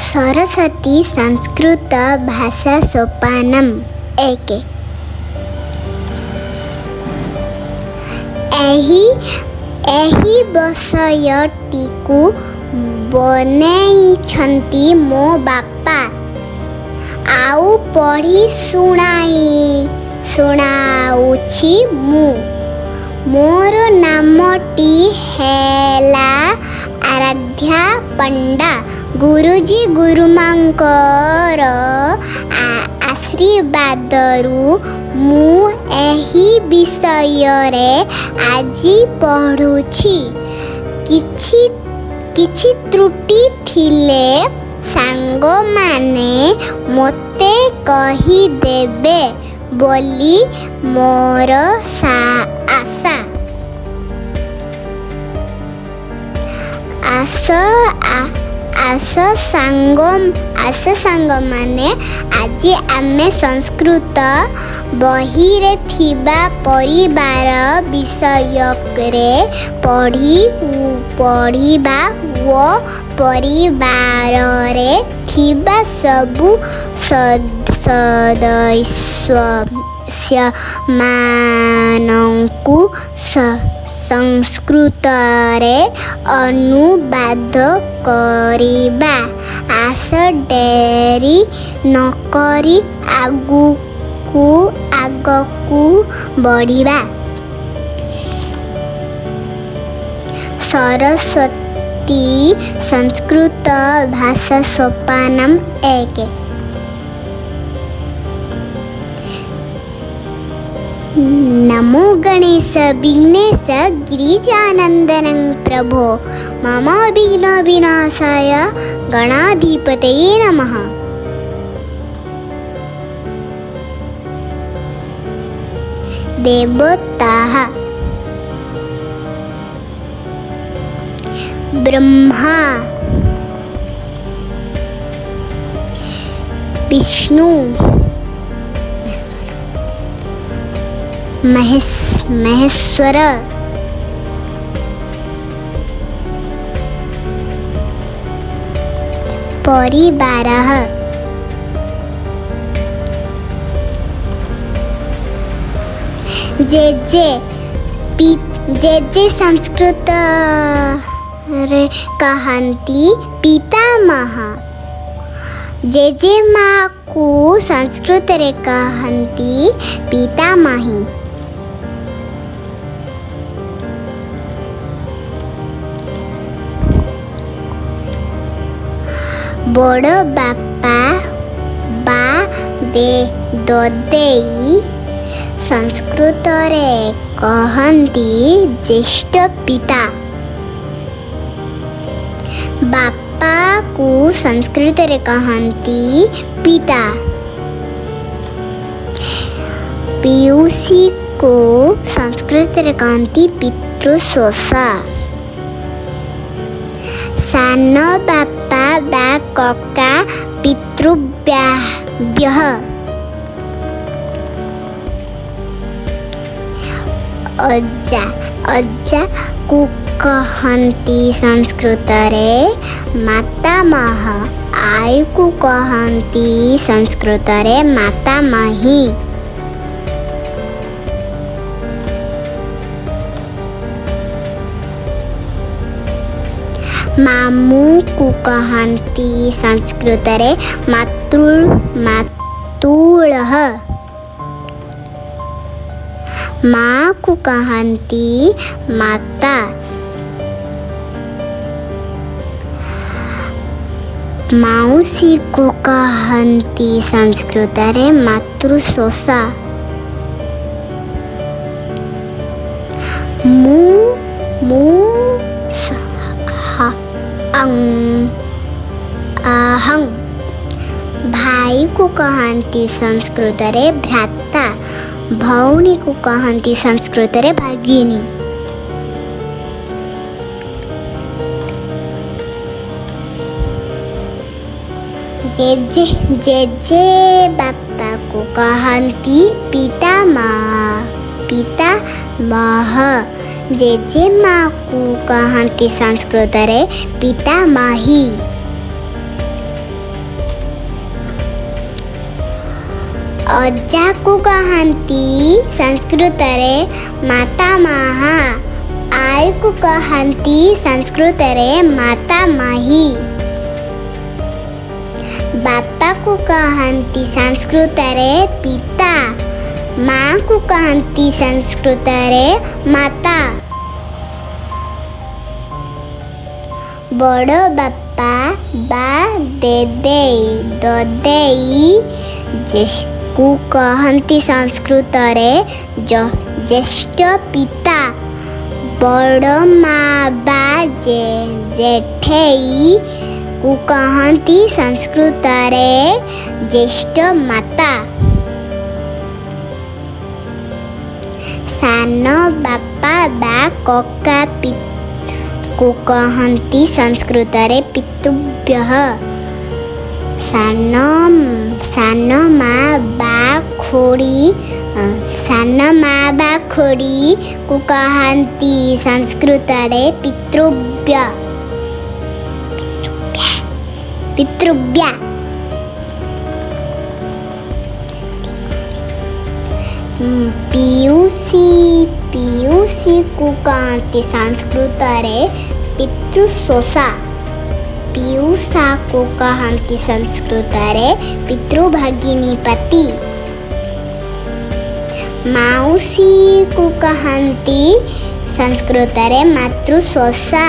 ସରସ୍ୱତୀ ସଂସ୍କୃତ ଭାଷା ସୋପାନମ୍ 1। ଏହି ବିଷୟଟିକୁ ବନେଇଛନ୍ତି ମୋ ବାପା। ଆଉ ପଢ଼ି ଶୁଣାଉଛି ମୁଁ। ମୋର ନାମଟି ହେଲା ଆରାଧ୍ୟା ପଣ୍ଡା। ଗୁରୁଜୀ ଗୁରୁମାଙ୍କର ଆଶୀର୍ବାଦରୁ ମୁଁ ଏହି ବିଷୟରେ ଆଜି ପଢ଼ୁଛି। କିଛି ତ୍ରୁଟି ଥିଲେ ସାଙ୍ଗମାନେ ମୋତେ କହିଦେବେ ବୋଲି ମୋର ଆସ ସାଙ୍ଗମାନେ, ଆଜି ଆମେ ସଂସ୍କୃତ ବହିରେ ଥିବା ପରିବାର ବିଷୟରେ ପଢ଼ିବା ଓ ପରିବାରରେ ଥିବା ସବୁ ସଦସ୍ୟମାନଙ୍କୁ ସଂସ୍କୃତରେ ଅନୁବାଦ କରିବା। ଆସ ଡେରି ନକରି ଆଗକୁ ବଢ଼ିବା। ସରସ୍ୱତୀ ସଂସ୍କୃତ ଭାଷା ସୋପାନମ୍ 1। नमो गणेश विघ्नेश गिरिजानन्दनं प्रभो मम विघ्नविनाशाय गणाधिपतये नमः। देवताः ब्रह्मा विष्णु महेश्वर परिवारः जेजे संस्कृत रे कहन्ति पितामह। जेजेमा को संस्कृत रे कहन्ति पितामही। बड़ बापा बा ददेई संस्कृत रे कहन्ति ज्येष्ठ पिता। बापा को संस्कृत रे कहन्ति पिता। पियूसी को संस्कृत रे कहन्ति पितृसोषा। सान बापा बा कका पितृव्यः। अज्जा को कहन्ति संस्कृत रे मातामह। आई को कहन्ति संस्कृत रे मातामही। मामू को कहन्ति संस्कृत रे मातुलः। माँ को कहन्ति माता। मौसी को कहन्ति संस्कृत रे मातृसोषा। अहं भाई को कहन्ति संस्कृत रे भ्राता। भौणी को कहन्ति संस्कृत रे भगिनी। जेजे बापा को कहन्ति पितामह। जेजे माँ को कहन्ति संस्कृत रे पितामही। अजा को कहती संस्कृत रे माता महा। आई को कहती संस्कृत रे माता माही। बापा को कहती संस्कृत रे पिता। माँ को कहती संस्कृत रे माता। बड़ बापा बा देदेई ददेई को कहती संस्कृत रे ज्येष्ठ पिता। बड़ माँ बा जेठेई को कहती संस्कृत रे ज्येष्ठ माता। सान बापा बा कका को कहती संस्कृत रे पितृभ्यः। सान माँ बा खोड़ी को कहती संस्कृत रे पितृभ्य। पीयूसी को कहती संस्कृत रे पितृसोषा। पीयूषा को कहती संस्कृत रे पितृभगिनी पति। माउसी को कहती संस्कृत रे मातृसोषा।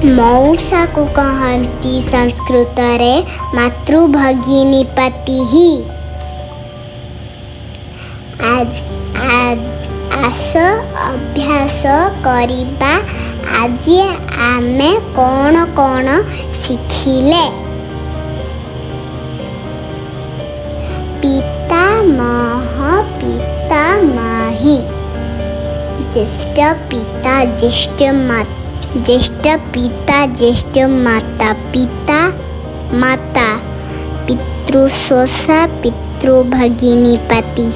मौसा को कहती संस्कृत रे मातृभगिनी पति। आस अभ्यास करिबा। आज आमे कौन शिखिले। पितामह पितामही। ज्येष्ठ पिता ज्येष्ठ पिता ज्येष्ठ माता पिता माता। पितृसोषा पितृभगिनी पति।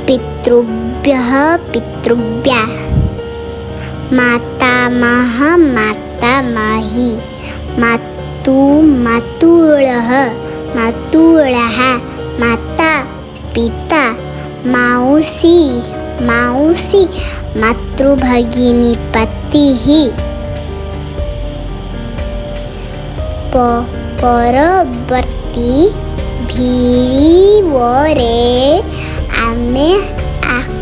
पितृभ्यः पितृभ्या। मातामह मातामही। मातुलः मातुलः माता पिता। माउसी मातृभगिनी पति। परवर्ती भिडियोरे आमे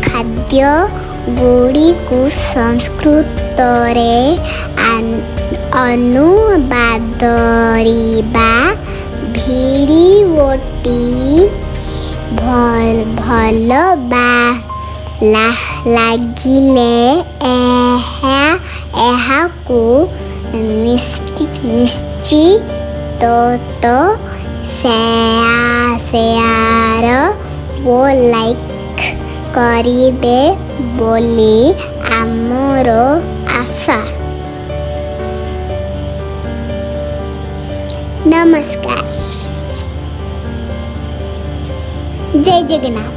खाद्य गुड़िकु संस्कृत रे अनुवादरिबा। भिडियोटी भल लागिले एहाकु निश्चित शेयर वो लाइक करिबे बोली आमर आशा। नमस्कार। जय जगन्नाथ।